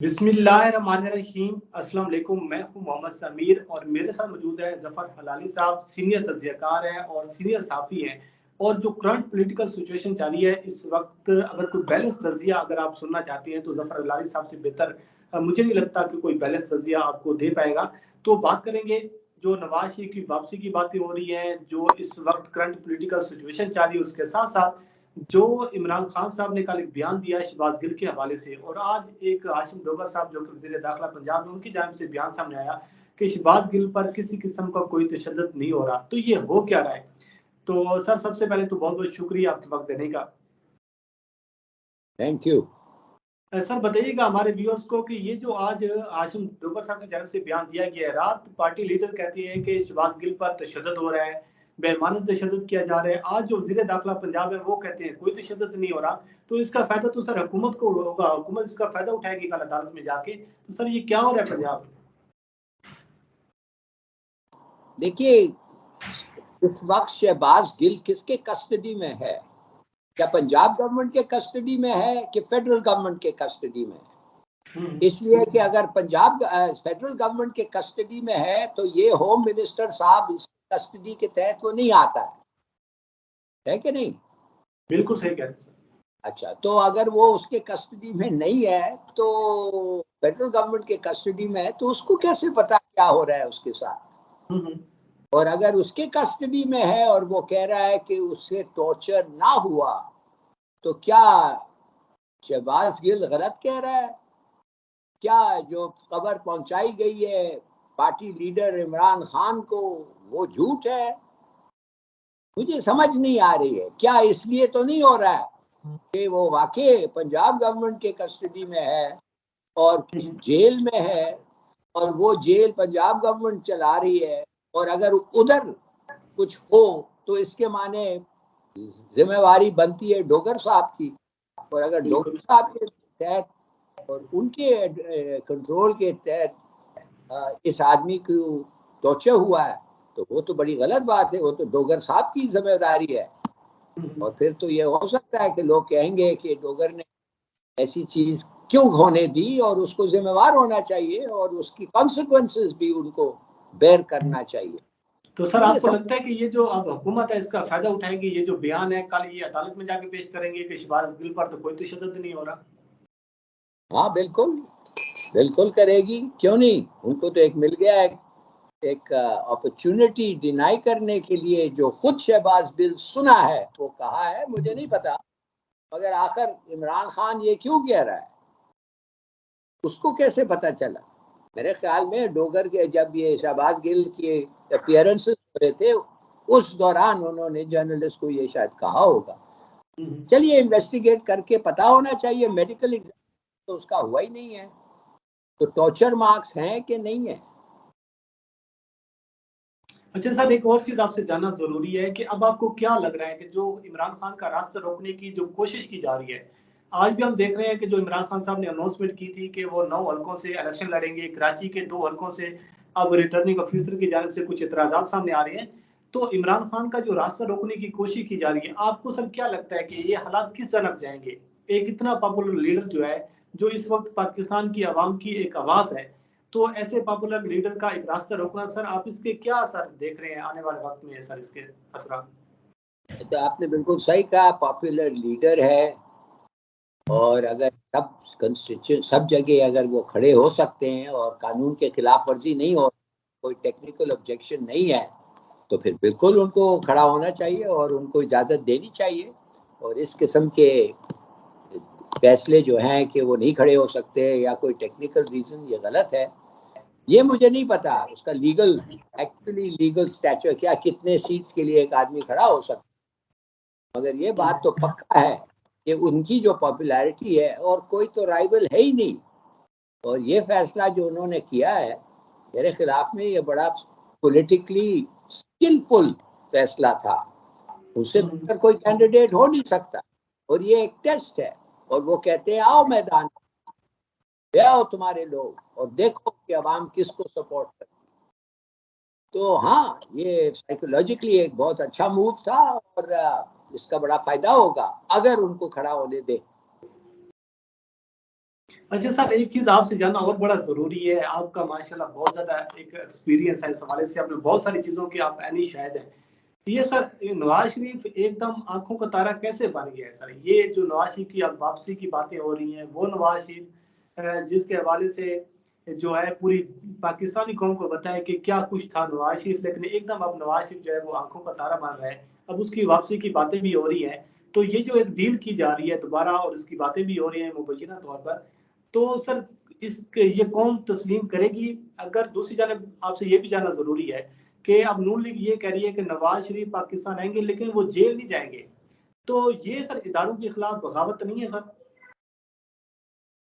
बिस्मिल्लाहिर्रहमानिर्रहीम। अस्सलाम वालेकुम। मैं हूं मोहम्मद समीर और मेरे साथ मौजूद है जफर हलाली साहब, सीनियर तज्ज़ियाकार हैं और सीनियर साफ़ी हैं। और जो करंट पॉलिटिकल सिचुएशन जारी है इस वक्त, अगर कोई बैलेंस तज्ज़िया अगर आप सुनना चाहती हैं तो जफर हलाली साहब से बेहतर मुझे नहीं लगता कि कोई बैलेंस तज्ज़िया आपको दे पाएगा। तो बात करेंगे जो नवाज शरीफ की वापसी की बातें हो रही हैं, जो इस वक्त करंट पॉलिटिकल सिचुएशन चल रही है, उसके साथ साथ जो इमरान खान साहब ने कल एक बयान दिया शहबाज गिल के हवाले से, और आज एक हाशिम डोगर साहब जो कि वज़ीर दाखिला पंजाब में, उनकी जानिब से बयान सामने आया कि शहबाज गिल पर किसी किस्म का कोई तशद्दुद नहीं हो रहा। तो ये हो क्या रहा है? तो सर, सबसे पहले तो बहुत बहुत शुक्रिया आपके वक्त देने का। Thank you. सर बताइएगा हमारे व्यूअर्स को कि ये जो आज हाशिम डोगर साहब की जानिब से बयान दिया गया है, रात पार्टी लीडर कहती हैं कि शहबाज गिल पर तशद्दुद हो रहा है, बेईमानी तशद्दुद किया जा रहा है। आज जो वज़ीर दाखिला पंजाब है वो कहते हैं कोई तशद्दुद नहीं हो रहा। तो इसका फायदा तो सर हुकूमत को होगा, हुकूमत इसका फायदा उठाएगी कल अदालत में जाके। तो सर ये क्या हो रहा है पंजाब में? देखिए, इस वक्त शहबाज गिल किसके कस्टडी में है? क्या पंजाब गवर्नमेंट के कस्टडी में है कि फेडरल गवर्नमेंट के कस्टडी में है? इसलिए कि अगर पंजाब फेडरल गवर्नमेंट के कस्टडी में है तो ये होम मिनिस्टर साहब इस कस्टडी के तहत वो नहीं आता है कि नहीं? बिल्कुल सही कह रहे हैं सर। अच्छा, तो अगर वो उसके कस्टडी में नहीं है तो फेडरल गवर्नमेंट के कस्टडी में है, तो उसको कैसे पता क्या हो रहा है उसके साथ? और अगर उसके कस्टडी में है और वो कह रहा है कि उससे टॉर्चर ना हुआ, तो क्या शहबाज गिल गलत कह रहा है? क्या जो खबर पहुंचाई गई है पार्टी लीडर इमरान खान को वो झूठ है? मुझे समझ नहीं आ रही है। क्या इसलिए तो नहीं हो रहा है कि वो वाकई पंजाब गवर्नमेंट के कस्टडी में है और जेल में है, और वो जेल पंजाब गवर्नमेंट चला रही है, और अगर उधर कुछ हो तो इसके माने जिम्मेवारी बनती है डोगर साहब की। और अगर डोगर साहब के तहत और उनके कंट्रोल के तहत इस आदमी को टॉर्चर हुआ है तो वो तो बड़ी गलत बात है, वो तो डोगर साहब की जिम्मेदारी है। और फिर तो ये हो सकता है कि लोग कहेंगे कि डोगर ने ऐसी चीज क्यों होने दी और उसको जिम्मेवार होना चाहिए और उसकी कॉन्सिक्वेंसेस भी उनको बेयर करना चाहिए। तो सर आपको लगता है कि ये जो अब हुकूमत है इसका फायदा उठाएगी? ये जो बयान है कल ये अदालत में जाके पेश करेंगे कि शहबाज गिल पर तो कोई तशद्दुद नहीं हो रहा? हाँ, बिल्कुल बिल्कुल करेगी, क्यों नहीं। उनको तो एक मिल गया है, एक अपॉर्चुनिटी डिनाई करने के लिए। जो खुद शहबाज गिल सुना है वो कहा है मुझे नहीं पता, मगर आखिर इमरान खान ये क्यों कह रहा है उसको कैसे पता चला? मेरे ख्याल में डोगर के जब ये शहबाज गिल के अपीयरेंसेस हो रहे थे उस दौरान उन्होंने जर्नलिस्ट को ये शायद कहा होगा। चलिए, इन्वेस्टिगेट करके पता होना चाहिए। मेडिकल एग्जाम तो उसका हुआ ही नहीं है, तो टॉर्चर मार्क्स हैं कि नहीं है? अच्छा सर, एक और चीज आपसे जानना जरूरी है कि अब आपको क्या लग रहा है कि जो इमरान खान का रास्ता रोकने की जो कोशिश की जा रही है, आज भी हम देख रहे हैं कि जो इमरान खान साहब ने अनाउंसमेंट की थी कि वो 9 हलकों से इलेक्शन लड़ेंगे, कराची के 2 हलकों से अब रिटर्निंग ऑफिसर की जानिब से कुछ इतराजात सामने आ रहे हैं। तो इमरान खान का जो रास्ता रोकने की कोशिश की जा रही है, आपको सर क्या लगता है कि ये हालात किस जानब जाएंगे? एक इतना पॉपुलर लीडर जो है, जो इस वक्त पाकिस्तान की आवाम की एक आवाज है, तो ऐसे पॉपुलर लीडर का एक रास्ता रोकना, सर आप इसके क्या असर देख रहे हैं आने वाले वक्त में, सर इसके असर? तो आपने बिल्कुल सही कहा, पॉपुलर लीडर है, और अगर सब कॉन्स्टिट्यूशन सब जगह अगर वो खड़े हो सकते हैं और कानून के खिलाफ वर्जी नहीं हो, कोई टेक्निकल ऑब्जेक्शन नहीं है, तो फिर बिल्कुल उनको खड़ा होना चाहिए और उनको इजाज़त देनी चाहिए। और इस किस्म के फैसले जो हैं कि वो नहीं खड़े हो सकते या कोई टेक्निकल रीज़न, ये गलत है। ये मुझे नहीं पता उसका लीगल, एक्चुअली लीगल स्टैचर क्या, कितने सीट्स के लिए एक आदमी खड़ा हो सकता है, मगर ये बात तो पक्का है कि उनकी जो पॉपुलैरिटी है और कोई तो राइवल है ही नहीं। और ये फैसला जो उन्होंने किया है मेरे खिलाफ में, ये बड़ा पॉलिटिकली स्किलफुल फैसला था। उससे बेहतर कोई कैंडिडेट हो नहीं सकता। और ये एक टेस्ट है, और वो कहते हैं आओ मैदान, ले आओ तुम्हारे लोग और देखो कि अवाम किसको सपोर्ट करती। तो हाँ, ये साइकोलॉजिकली एक बहुत अच्छा मूव था और इसका बड़ा फायदा होगा अगर उनको खड़ा होने दे। अच्छा सर, एक चीज़ आपसे जानना और बड़ा ज़रूरी है, आपका माशाल्लाह बहुत ज़्यादा एक एक्सपीरियंस है इस हवाले से, आपने बहुत सारी चीज़ों की आप ऐनी शाहिद हैं। ये सर, ये नवाज़ शरीफ एकदम आँखों का तारा कैसे बन गया है सर? ये जो नवाज़ शरीफ की अब वापसी की बातें हो रही हैं, वो नवाज़ शरीफ जिसके हवाले से जो है पूरी पाकिस्तानी कौम को बताया कि क्या कुछ था नवाज़ शरीफ, लेकिन एकदम अब नवाज़ शरीफ जो है वो आँखों का तारा बन रहा है। अब उसकी वापसी की बातें भी हो रही हैं। तो ये जो एक डील की जा रही है दोबारा और इसकी बातें भी हो रही हैं मुबैना तौर पर, तो सर ये कौम तस्लीम करेगी? अगर दूसरी जानब आपसे ये भी जानना ज़रूरी है कि अब नून लीग ये कह रही है कि नवाज़ शरीफ पाकिस्तान आएँगे लेकिन वो जेल नहीं जाएँगे। तो ये सर इदारों के खिलाफ बगावत नहीं है सर?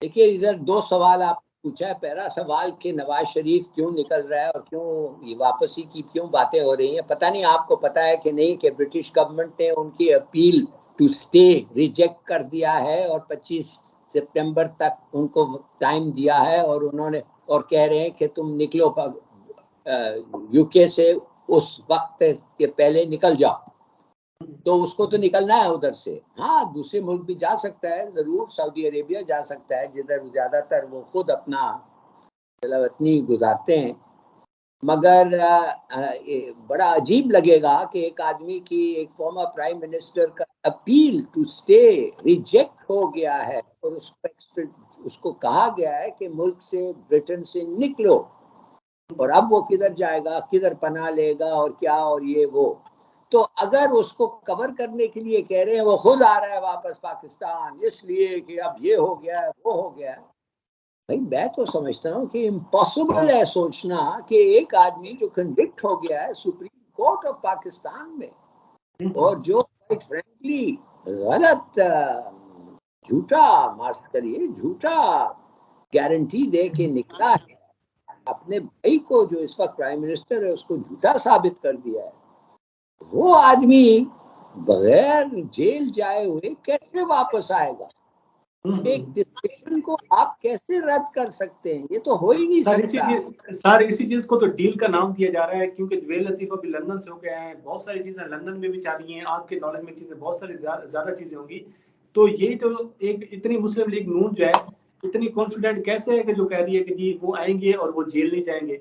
देखिए, इधर दो सवाल आप पूछा है। पहला सवाल कि नवाज शरीफ क्यों निकल रहा है और क्यों ये वापसी की क्यों बातें हो रही हैं। पता नहीं आपको पता है कि नहीं कि ब्रिटिश गवर्नमेंट ने उनकी अपील टू स्टे रिजेक्ट कर दिया है और 25 सितंबर तक उनको टाइम दिया है, और उन्होंने और कह रहे हैं कि तुम निकलो यूके से, उस वक्त के पहले निकल जाओ। तो उसको तो निकलना है उधर से। हाँ, दूसरे मुल्क भी जा सकता है जरूर, सऊदी अरेबिया जा सकता है जिधर ज्यादातर वो खुद अपना वतनी गुजारते हैं। मगर बड़ा अजीब लगेगा कि एक आदमी की, एक फॉर्मर प्राइम मिनिस्टर का अपील टू स्टे रिजेक्ट हो गया है और उसको कहा गया है कि मुल्क से, ब्रिटेन से निकलो, और अब वो किधर जाएगा, किधर पनाह लेगा और क्या, और ये वो। तो अगर उसको कवर करने के लिए कह रहे हैं वो खुद आ रहा है वापस पाकिस्तान इसलिए कि अब ये हो गया है, वो हो गया है, भाई मैं तो समझता हूँ कि इम्पॉसिबल है सोचना कि एक आदमी जो कन्विक्ट हो गया है सुप्रीम कोर्ट ऑफ पाकिस्तान में, और जो क्वाइट फ्रैंकली गलत, झूठा, माफ करिए, झूठा गारंटी दे के निकला है, अपने भाई को जो इस वक्त प्राइम मिनिस्टर है उसको झूठा साबित कर दिया है, वो आदमी बगैर जेल जाए हुए कैसे वापस आएगा? एक डिसीजन को आप कैसे रद्द कर सकते हैं? ये तो हो ही नहीं सकता। सर इसी चीज को तो डील का नाम दिया जा रहा है, क्योंकि जवेल लतीफ अभी लंदन से होके आए हैं, बहुत सारी चीजें लंदन में भी चल रही हैं, आपके नॉलेज में चीजें बहुत सारी ज्यादा चीजें होंगी। तो ये तो एक इतनी मुस्लिम लीग नून जो है इतनी कॉन्फिडेंट कैसे है कि जो कह रही है कि जी वो आएंगे और वो जेल नहीं जाएंगे?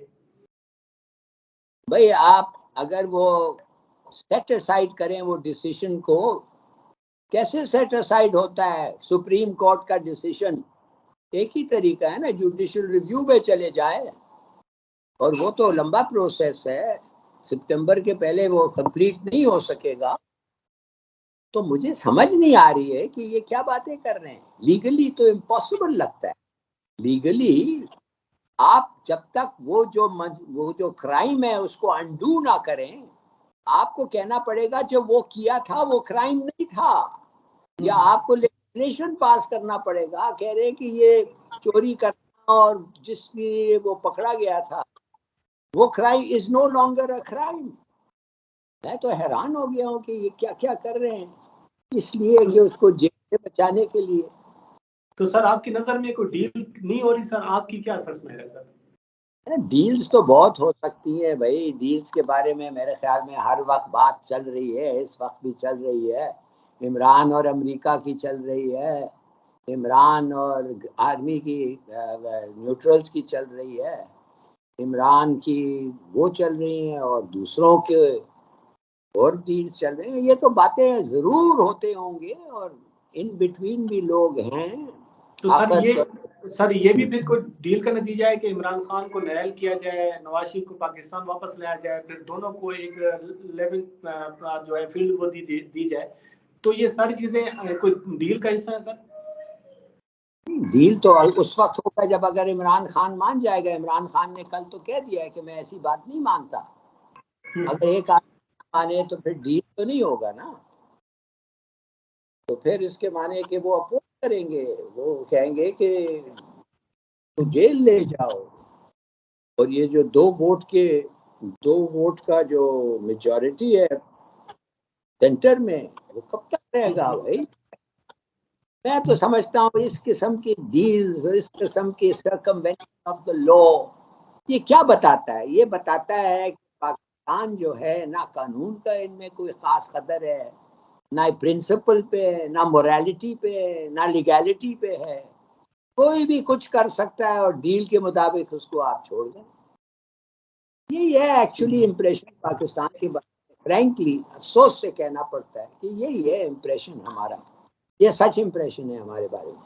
भाई आप अगर वो सेट असाइड करें वो डिसीजन को, कैसे सेट असाइड होता है? सुप्रीम कोर्ट का डिसीजन एक ही तरीका है ना, जुडिशियल रिव्यू में चले जाए, और वो तो लंबा प्रोसेस है, सितंबर के पहले वो कंप्लीट नहीं हो सकेगा। तो मुझे समझ नहीं आ रही है कि ये क्या बातें कर रहे हैं। लीगली तो इम्पॉसिबल लगता है। लीगली आप जब तक वो जो क्राइम है उसको अनडू ना करें, आपको कहना पड़ेगा जो वो किया था वो क्राइम नहीं था, या आपको लेजिस्लेशन पास करना पड़ेगा कह रहे हैं कि ये चोरी करना और जिसकी वो पकड़ा गया था वो crime is no longer a crime. मैं तो हैरान हो गया हूँ कि ये क्या क्या कर रहे हैं, इसलिए कि उसको जेल से बचाने के लिए। तो सर आपकी नजर में कोई डील नहीं हो रही? सर आपकी क्या असेसमेंट है सर? डील्स तो बहुत हो सकती है भाई, डील्स के बारे में मेरे ख्याल में हर वक्त बात चल रही है, इस वक्त भी चल रही है। इमरान और अमेरिका की चल रही है, इमरान और आर्मी की, न्यूट्रल्स की चल रही है, इमरान की वो चल रही हैं और दूसरों के और डील्स चल रहे हैं। ये तो बातें जरूर होते होंगे, और इन बिटवीन भी लोग हैं। तो सर ये भी फिर कोई डील का नतीजा है कि इमरान खान को नायल किया जाए, नवाज शरीफ को पाकिस्तान वापस लाया जाए, फिर दोनों को एक लेवल जो है फील्ड वो दी जाए। तो ये सारी चीजें कोई डील का हिस्सा है सर? डील तो उस वक्त होगा जब अगर इमरान खान मान जाएगा। इमरान खान ने कल तो कह दिया है कि मैं ऐसी बात नहीं मानता। अगर एक आदमी माने तो फिर डील तो नहीं होगा ना। तो फिर इसके माने कि वो अपोज करेंगे, वो कहेंगे कि तो जेल ले जाओ। और ये जो दो वोट का जो मेजॉरिटी है सेंटर में, वो कब तक रहेगा भाई? मैं तो समझता हूँ इस किस्म की डील्स, इस किस्म की सर्कमवेंशन ऑफ द लॉ, ये क्या बताता है? ये बताता है कि पाकिस्तान जो है ना कानून का इनमें कोई खास कदर है, ना प्रिंसिपल पे, ना मोरालिटी पे, ना लीगैलिटी पे है। कोई भी कुछ कर सकता है और डील के मुताबिक उसको आप छोड़ दें। यही है एक्चुअली इम्प्रेशन पाकिस्तान के बारे में। फ्रैंकली अफसोस से कहना पड़ता है कि यही है इम्प्रेशन हमारा, ये सच इम्प्रेशन है हमारे बारे में।